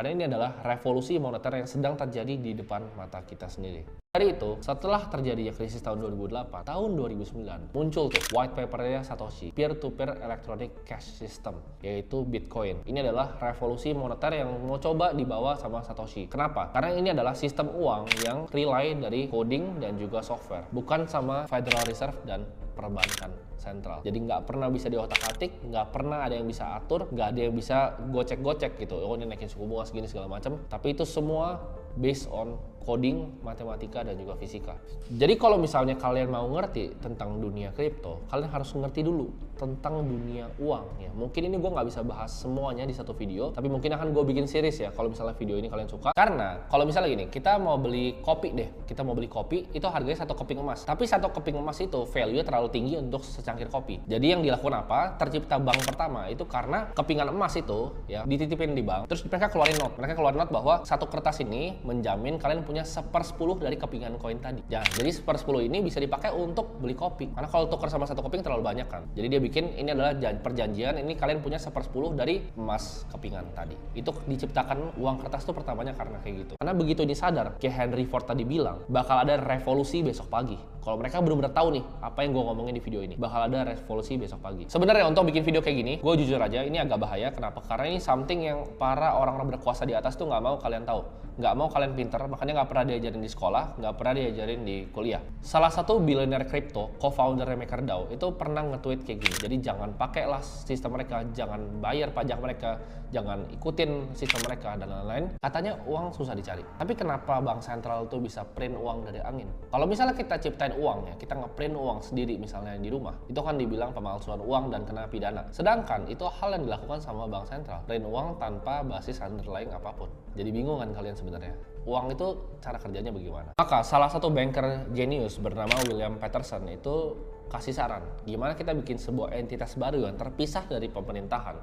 karena ini adalah revolusi moneter yang sedang terjadi di depan mata kita sendiri. Dari itu, setelah terjadinya krisis tahun 2008, tahun 2009 muncul tuh white papernya Satoshi, peer-to-peer electronic cash system, yaitu Bitcoin. Ini adalah revolusi moneter yang mau coba dibawa sama Satoshi. Kenapa? Karena ini adalah sistem uang yang rely dari coding dan juga software, bukan sama Federal Reserve dan perbankan sentral. Jadi nggak pernah bisa diotak-atik, nggak pernah ada yang bisa atur, nggak ada yang bisa gocek-gocek gitu. Oh, ini naikin suku bunga segini segala macam. Tapi itu semua based on coding, matematika, dan juga fisika. Jadi kalau misalnya kalian mau ngerti tentang dunia kripto, kalian harus ngerti dulu tentang dunia uang ya. Mungkin ini gue nggak bisa bahas semuanya di satu video, tapi mungkin akan gue bikin series ya kalau misalnya video ini kalian suka. Karena kalau misalnya gini, kita mau beli kopi deh, itu harganya satu keping emas. Tapi satu keping emas itu value terlalu tinggi untuk secangkir kopi. Jadi yang dilakukan apa? Tercipta bank pertama itu karena kepingan emas itu ya dititipin di bank, terus mereka keluarin note bahwa satu kertas ini menjamin kalian punya 1/10 dari kepingan koin tadi. Ya, jadi 1/10 ini bisa dipakai untuk beli kopi. Karena kalau tukar sama satu keping terlalu banyak kan. Jadi dia bikin ini adalah perjanjian, ini kalian punya 1/10 dari emas kepingan tadi. Itu diciptakan uang kertas tuh pertamanya karena kayak gitu. Karena begitu ini sadar, kayak Henry Ford tadi bilang, bakal ada revolusi besok pagi. Kalau mereka benar-benar tahu nih apa yang gue ngomongin di video ini, bakal ada revolusi besok pagi. Sebenarnya untuk bikin video kayak gini, gue jujur aja ini agak bahaya. Kenapa? Karena ini something yang para orang-orang berkuasa di atas tuh nggak mau kalian tahu, nggak mau kalian pinter, makanya nggak pernah diajarin di sekolah, nggak pernah diajarin di kuliah. Salah satu billionaire crypto, co-founder MakerDAO, itu pernah nge-tweet kayak gini. Jadi jangan pakailah sistem mereka, jangan bayar pajak mereka, jangan ikutin sistem mereka dan lain-lain. Katanya uang susah dicari. Tapi kenapa bank sentral tuh bisa print uang dari angin? Kalau misalnya kita ciptain uang ya, kita nge-print uang sendiri misalnya di rumah, itu kan dibilang pemalsuan uang dan kena pidana. Sedangkan itu hal yang dilakukan sama bank sentral, print uang tanpa basis underlying apapun. Jadi bingung kan kalian sebenarnya? Uang itu cara kerjanya bagaimana? Maka salah satu banker jenius bernama William Peterson itu kasih saran, gimana kita bikin sebuah entitas baru yang terpisah dari pemerintahan,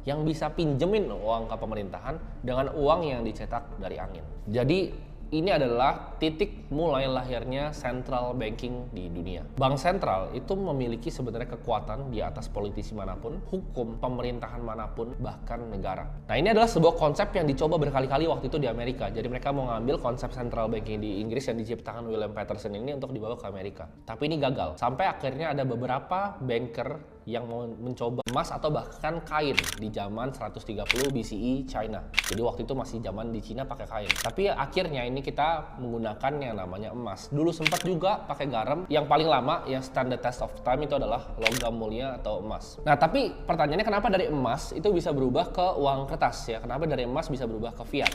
yang bisa pinjemin uang ke pemerintahan dengan uang yang dicetak dari angin. Jadi ini adalah titik mulai lahirnya central banking di dunia. Bank sentral itu memiliki sebenarnya kekuatan di atas politisi manapun, hukum, pemerintahan manapun, bahkan negara. Nah, ini adalah sebuah konsep yang dicoba berkali-kali waktu itu di Amerika. Jadi mereka mau ngambil konsep central banking di Inggris yang diciptakan William Peterson ini untuk dibawa ke Amerika. Tapi ini gagal. Sampai akhirnya ada beberapa banker yang mau mencoba emas atau bahkan kain di zaman 130 BCE China. Jadi waktu itu masih zaman di Cina pakai kain. Tapi akhirnya ini kita menggunakan yang namanya emas. Dulu sempat juga pakai garam. Yang paling lama yang standard test of time itu adalah logam mulia atau emas. Nah, tapi pertanyaannya kenapa dari emas itu bisa berubah ke uang kertas ya? Kenapa dari emas bisa berubah ke fiat?